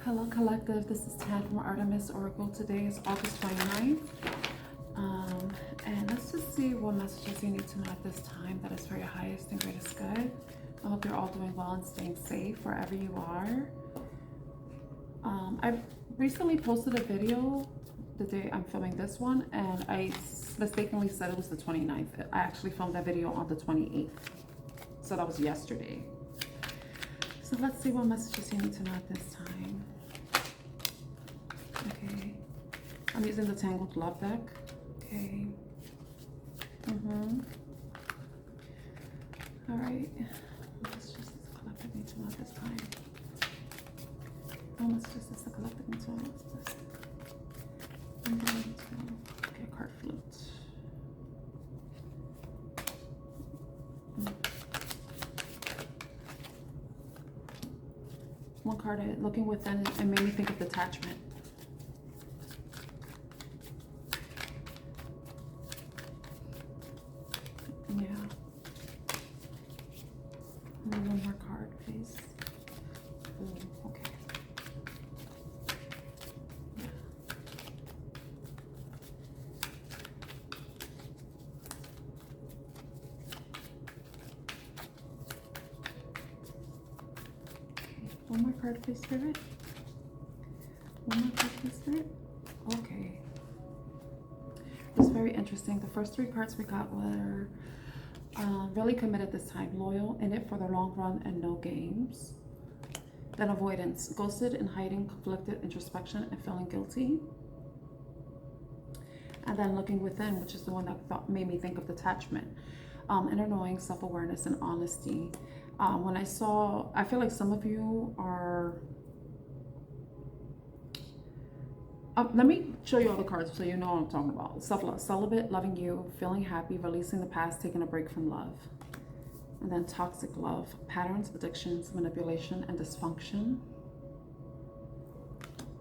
Hello collective, this is Tad from Artemis Oracle. Today is August 29th. And let's just see what messages you need to know at this time that is for your highest and greatest good. I hope you're all doing well and staying safe wherever you are. I recently posted a video the day I'm filming this one, and I mistakenly said it was the 29th. I actually filmed that video on the 28th. So that was yesterday. So let's see what messages you need to know at this time. Okay, I'm using the Tangled Love deck. Okay. All right. Let's just collective need to know at this time. Oh, let's just the collective need to know what's this. I'm going to okay, card flute. One card, looking within, it made me think of detachment. Yeah. And then one more card, please. Ooh, okay. Yeah. Okay. One more card, please, Spirit. One more card, please, Spirit. Okay. It's very interesting. The first three cards we got were really committed this time, loyal, in it for the long run, and no games. Then avoidance, ghosted and hiding, conflicted, introspection, and feeling guilty. And then looking within, which is the one that made me think of detachment, inner knowing, self-awareness, and honesty. When I feel like some of you are, let me show you all the cards so you know what I'm talking about. Self-love, celibate, loving you, feeling happy, releasing the past, taking a break from love. And then toxic love, patterns, addictions, manipulation, and dysfunction.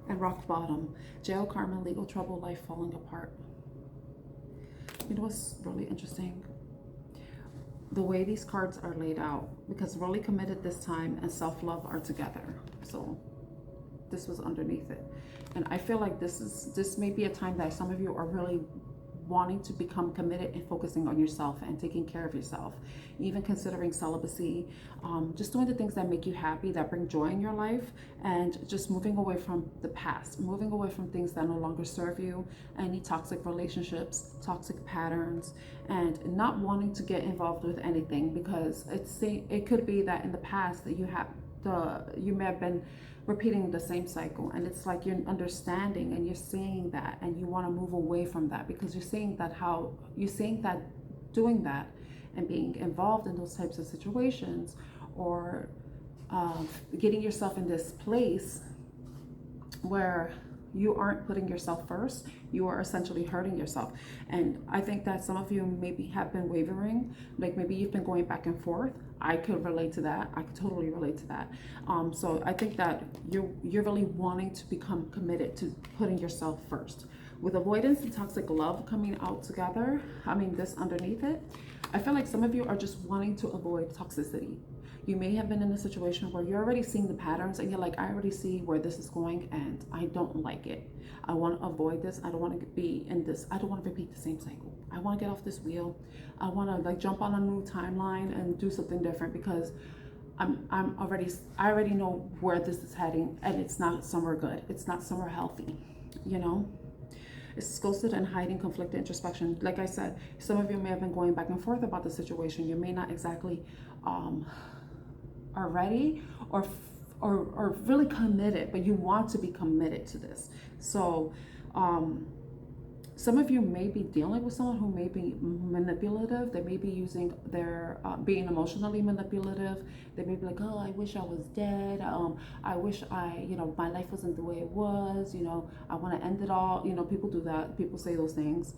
And rock bottom, jail, karma, legal trouble, life falling apart. You know what's really interesting? The way these cards are laid out, because really committed this time and self-love are together. So this was underneath it. And I feel like this may be a time that some of you are really wanting to become committed and focusing on yourself and taking care of yourself, even considering celibacy, just doing the things that make you happy, that bring joy in your life, and just moving away from the past, moving away from things that no longer serve you, any toxic relationships, toxic patterns, and not wanting to get involved with anything, because it could be that in the past that you may have been repeating the same cycle, and it's like you're understanding and you're seeing that, and you want to move away from that, because you're seeing that doing that and being involved in those types of situations, or getting yourself in this place where you aren't putting yourself first, you are essentially hurting yourself. And I think that some of you maybe have been wavering, like maybe you've been going back and forth. I could relate to that. I could totally relate to that. So I think that you're really wanting to become committed to putting yourself first. With avoidance and toxic love coming out together, I mean, this underneath it, I feel like some of you are just wanting to avoid toxicity. You may have been in a situation where you're already seeing the patterns and you're like, I already see where this is going and I don't like it. I want to avoid this. I don't want to be in this. I don't want to repeat the same cycle. I want to get off this wheel. I want to like jump on a new timeline and do something different, because I already know where this is heading, and it's not somewhere good. It's not somewhere healthy, you know? It's ghosted and hiding, conflicted, introspection. Like I said, some of you may have been going back and forth about the situation. You may not exactly are ready or really committed, but you want to be committed to this. So some of you may be dealing with someone who may be manipulative. They may be using their being emotionally manipulative. They may be like, oh, I wish I was dead. I wish my life wasn't the way it was. I want to end it all. People do that. People say those things.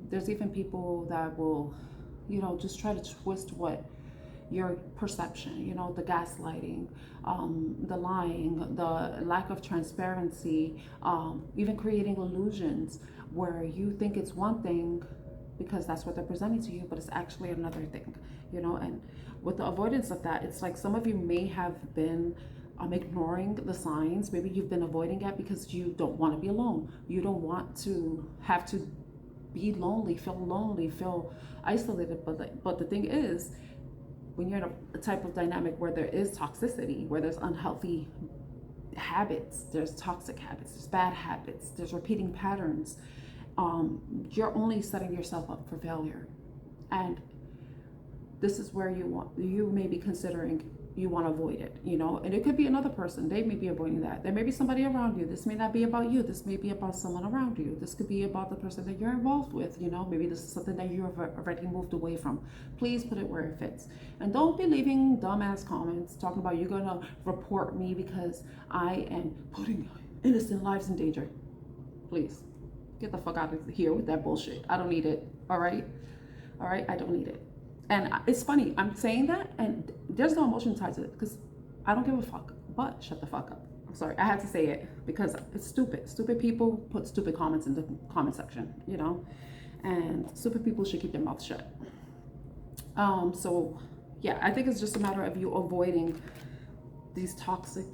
There's even people that will, just try to twist what your perception, the gaslighting, the lying, the lack of transparency, even creating illusions where you think it's one thing because that's what they're presenting to you, but it's actually another thing, And with the avoidance of that, it's like some of you may have been ignoring the signs. Maybe you've been avoiding it because you don't want to be alone. You don't want to have to be lonely, feel isolated. But the thing is, when you're in a type of dynamic where there is toxicity, where there's unhealthy habits, there's toxic habits, there's bad habits, there's repeating patterns, you're only setting yourself up for failure. And this is where you may be considering you want to avoid it, you know. And it could be another person, they may be avoiding that. There may be somebody around you. This may not be about you, this may be about someone around you. This could be about the person that you're involved with, you know. Maybe this is something that you've already moved away from. Please put it where it fits, and don't be leaving dumbass comments talking about you're gonna report me because I am putting innocent lives in danger. Please get the fuck out of here with that bullshit. I don't need it. All right, I don't need it. And it's funny, I'm saying that and there's no emotion tied to it because I don't give a fuck, but shut the fuck up. I'm sorry, I had to say it because it's stupid. Stupid people put stupid comments in the comment section, you know, and stupid people should keep their mouth shut. So yeah, I think it's just a matter of you avoiding these toxic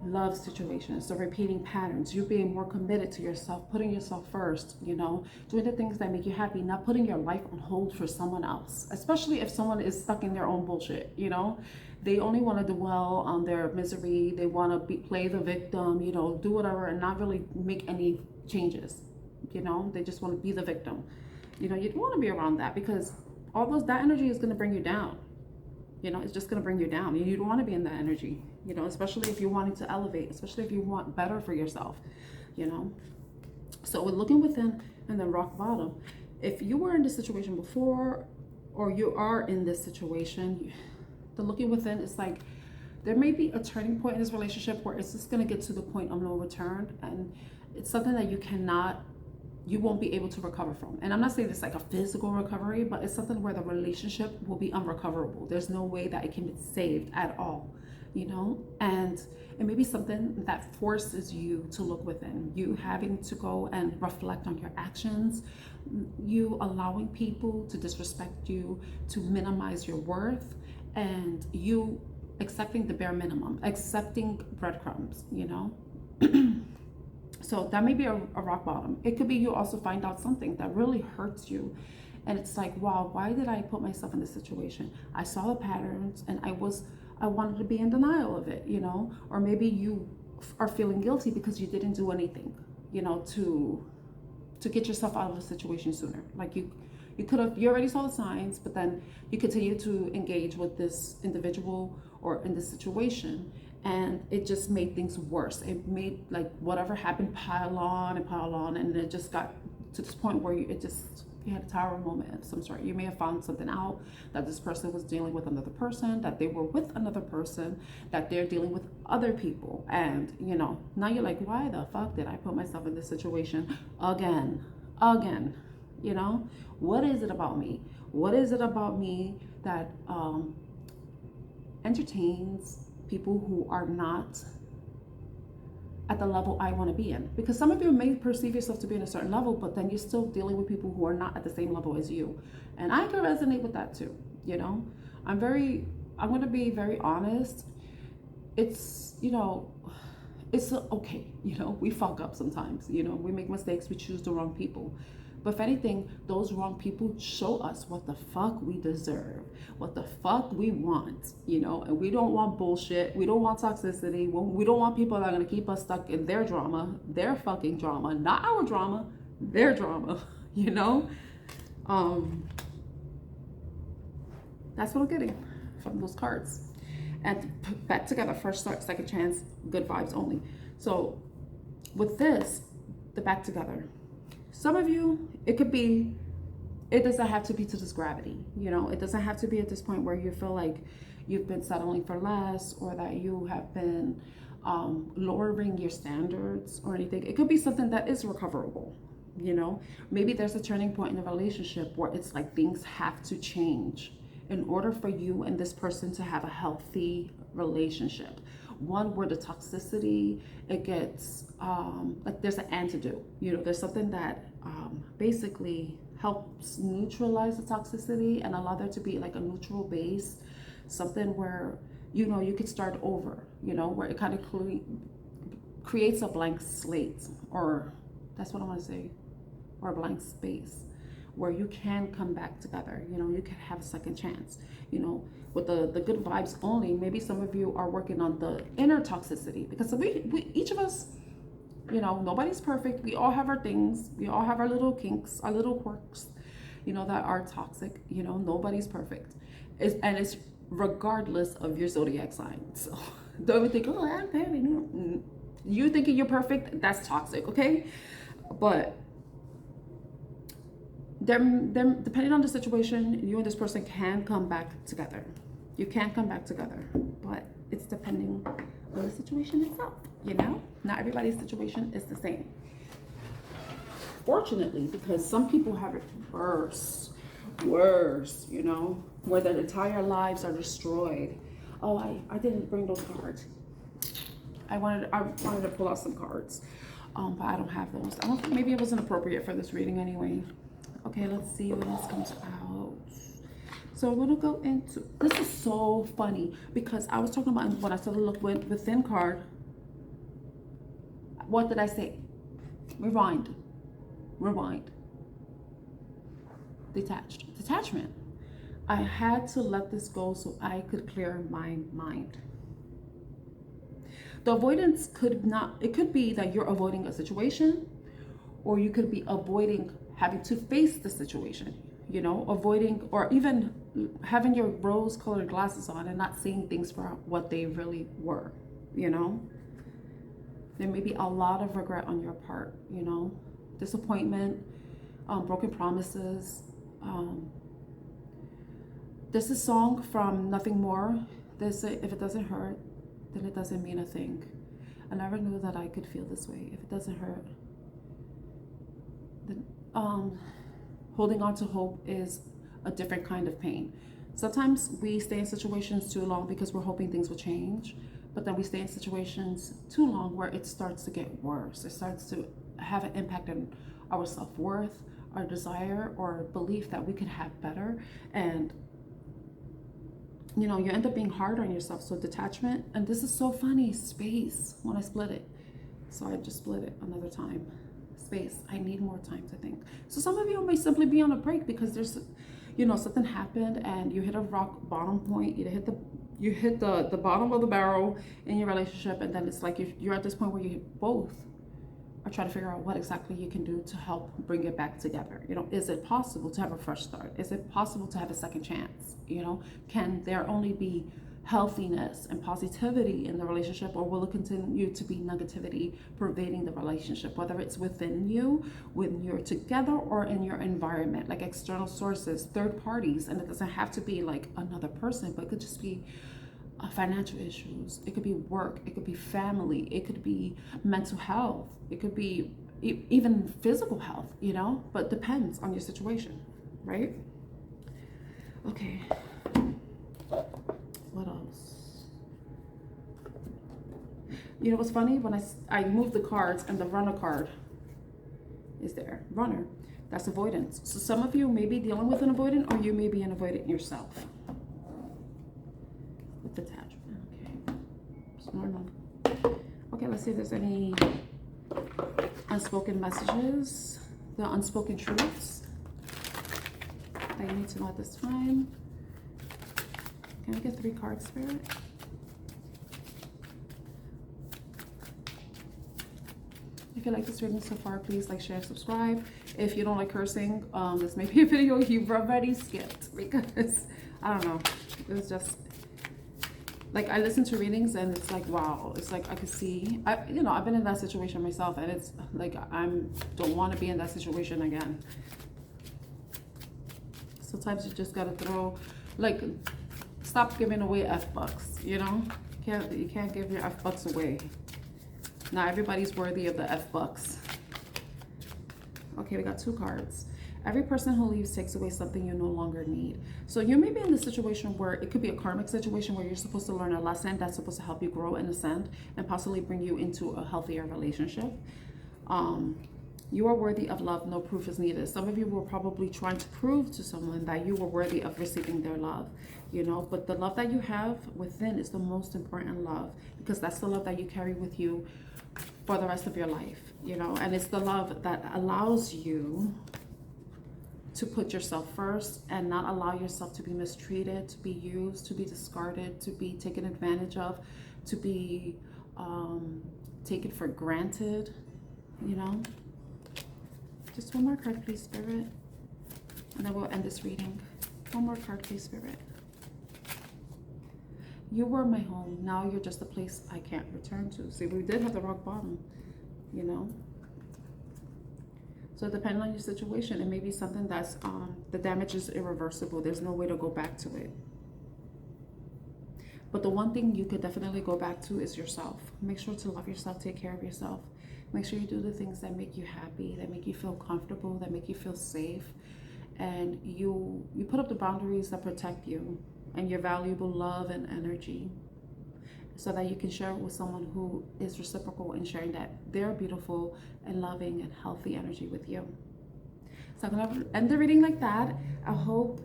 love situations, so repeating patterns, you being more committed to yourself, putting yourself first, you know, doing the things that make you happy, not putting your life on hold for someone else, especially if someone is stuck in their own bullshit, you know. They only want to dwell on their misery, they want to play the victim, you know, do whatever and not really make any changes, you know. They just want to be the victim, you know. You don't want to be around that because that energy is going to bring you down, you know. It's just going to bring you down, and you don't want to be in that energy, you know, especially if you're wanting to elevate, especially if you want better for yourself, you know. So with looking within and then rock bottom, if you were in this situation before or you are in this situation, the looking within is like there may be a turning point in this relationship where it's just going to get to the point of no return, and it's something that you won't be able to recover from. And I'm not saying it's like a physical recovery, but it's something where the relationship will be unrecoverable. There's no way that it can be saved at all, you know. And it may be something that forces you to look within, you having to go and reflect on your actions, you allowing people to disrespect you, to minimize your worth, and you accepting the bare minimum, accepting breadcrumbs, you know. So that may be a rock bottom. It could be you also find out something that really hurts you, and it's like, wow, why did I put myself in this situation? I saw the patterns and I wanted to be in denial of it, you know. Or maybe you are feeling guilty because you didn't do anything, you know, to get yourself out of the situation sooner. Like you already saw the signs, but then you continue to engage with this individual or in this situation, and it just made things worse. It made like whatever happened pile on, and it just got to this point where you had a tower moment of some sort. You may have found something out, that this person was dealing with another person, that they were with another person, that they're dealing with other people, and you know, now you're like, why the fuck did I put myself in this situation again, you know? What is it about me? What is it about me that entertains people who are not at the level I want to be in? Because some of you may perceive yourself to be in a certain level, but then you're still dealing with people who are not at the same level as you. And I can resonate with that too, you know. I'm going to be very honest. It's, you know, it's okay, you know, we fuck up sometimes, you know, we make mistakes, we choose the wrong people. But if anything, those wrong people show us what the fuck we deserve, what the fuck we want, you know. And we don't want bullshit. We don't want toxicity. We don't want people that are going to keep us stuck in their drama, their fucking drama, not our drama, their drama, you know. That's what I'm getting from those cards. And back together, first start, second chance, good vibes only. So with this, the back together, some of you, it doesn't have to be to this gravity, you know. It doesn't have to be at this point where you feel like you've been settling for less, or that you have been lowering your standards or anything. It could be something that is recoverable, you know. Maybe there's a turning point in the relationship where it's like things have to change in order for you and this person to have a healthy relationship. One where the toxicity, it gets like there's an antidote, you know. There's something that basically helps neutralize the toxicity and allow there to be like a neutral base, something where you know, you could start over, you know, where it kind of creates a blank slate, or that's what I want to say, or a blank space where you can come back together. You know, you can have a second chance, you know, with the good vibes only. Maybe some of you are working on the inner toxicity, because we each of us, you know, nobody's perfect. We all have our things. We all have our little kinks, our little quirks, you know, that are toxic. You know, nobody's perfect. And it's regardless of your zodiac sign. So don't even think, oh, I'm perfect. No. You thinking you're perfect, that's toxic, okay? But depending on the situation, you and this person can come back together. You can come back together, but it's depending on the situation itself, you know? Not everybody's situation is the same. Fortunately, because some people have it worse, you know, where their entire lives are destroyed. Oh, I didn't bring those cards. I wanted to pull out some cards, but I don't have those. I don't think, maybe it wasn't appropriate for this reading anyway. Okay, let's see what else comes out. So we're gonna go into, this is so funny because I was talking about when I started to look within card. What did I say? Rewind. Detachment. I had to let this go so I could clear my mind. The avoidance it could be that you're avoiding a situation, or you could be avoiding having to face the situation, you know, avoiding, or even having your rose-colored glasses on and not seeing things for what they really were, you know. There may be a lot of regret on your part, you know, disappointment, broken promises. There's a song from Nothing More. If it doesn't hurt, then it doesn't mean a thing. I never knew that I could feel this way. If it doesn't hurt, then holding on to hope is a different kind of pain. Sometimes we stay in situations too long because we're hoping things will change, but then we stay in situations too long where it starts to get worse. It starts to have an impact on our self-worth, our desire, or belief that we could have better. And you know, you end up being hard on yourself. So detachment, and this is so funny, space, when I split it. So I just split it another time. Space, I need more time to think. So some of you may simply be on a break because there's, you know, something happened and you hit a rock bottom point. You hit the bottom of the barrel in your relationship, and then it's like you're at this point where you both are trying to figure out what exactly you can do to help bring it back together. You know, is it possible to have a fresh start? Is it possible to have a second chance? You know, can there only be healthiness and positivity in the relationship, or will it continue to be negativity pervading the relationship, whether it's within you, when you're together, or in your environment, like external sources, third parties? And it doesn't have to be like another person, but it could just be financial issues. It could be work. It could be family. It could be mental health. It could be even physical health, you know, but depends on your situation, right? Okay. What else? You know what's funny? When I moved the cards and the runner card is there. Runner, that's avoidance. So some of you may be dealing with an avoidant, or you may be an avoidant yourself. With detachment, okay. It's normal. Okay, let's see if there's any unspoken messages, the unspoken truths that you need to know at this time. Can we get 3 cards, Spirit? If you like this reading so far, please like, share, subscribe. If you don't like cursing, this may be a video you've already skipped, because I don't know, it was just like, I listen to readings and it's like, wow, it's like I could see, you know, I've been in that situation myself, and it's like don't want to be in that situation again. Sometimes you just gotta throw, like, stop giving away F-bucks, you know? You can't give your F-bucks away. Not everybody's worthy of the F-bucks. Okay, we got 2 cards. Every person who leaves takes away something you no longer need. So you may be in the situation where it could be a karmic situation where you're supposed to learn a lesson that's supposed to help you grow and ascend and possibly bring you into a healthier relationship. You are worthy of love. No proof is needed. Some of you were probably trying to prove to someone that you were worthy of receiving their love, you know, but the love that you have within is the most important love, because that's the love that you carry with you for the rest of your life, you know, and it's the love that allows you to put yourself first and not allow yourself to be mistreated, to be used, to be discarded, to be taken advantage of, to be taken for granted, you know. Just one more card, please, Spirit. And then we'll end this reading. One more card, please, Spirit. You were my home. Now you're just a place I can't return to. See, we did have the rock bottom, you know. So depending on your situation, it may be something that's, the damage is irreversible. There's no way to go back to it. But the one thing you could definitely go back to is yourself. Make sure to love yourself, take care of yourself. Make sure you do the things that make you happy, that make you feel comfortable, that make you feel safe. And you put up the boundaries that protect you and your valuable love and energy, so that you can share it with someone who is reciprocal in sharing that they're beautiful and loving and healthy energy with you. So I'm gonna end the reading like that. I hope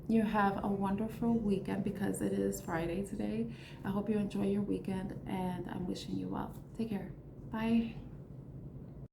you have a wonderful weekend, because it is Friday today. I hope you enjoy your weekend, and I'm wishing you well. Take care. Bye.